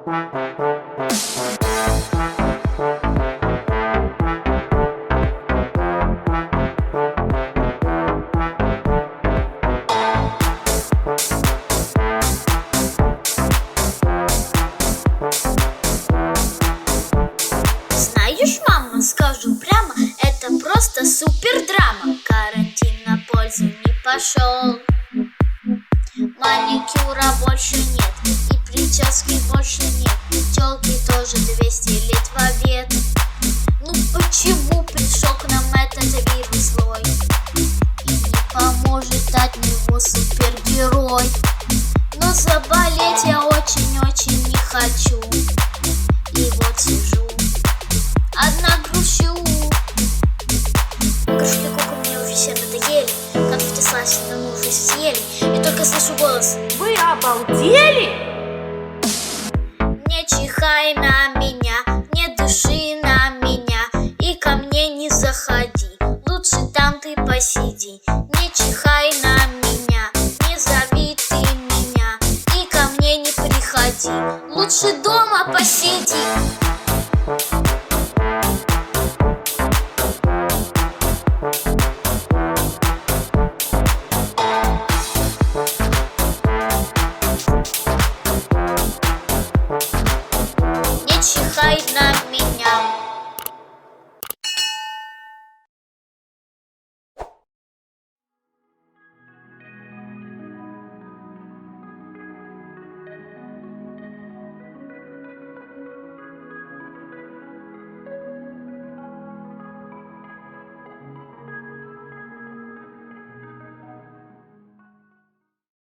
Знаешь, мама, скажу прямо, это просто супер драма. Карантин на пользу не пошел. Маникюра больше нет, и прически больше нет. Челки тоже 200 лет в обед. Ну почему пришел к нам этот вирус злой? И не поможет от него супергерой. Но заболеть я очень-очень не хочу. И вот сижу, одна грущу. Грушки куку мне уже все надоели. Конфеты сласти мы уже съели. И только слышу голос: вы обалдели? не чихай на меня, не дыши на меня, и ко мне не заходи, лучше там ты посиди. Не чихай на меня, не зови ты меня, и ко мне не приходи, лучше дома посиди. Не чихай на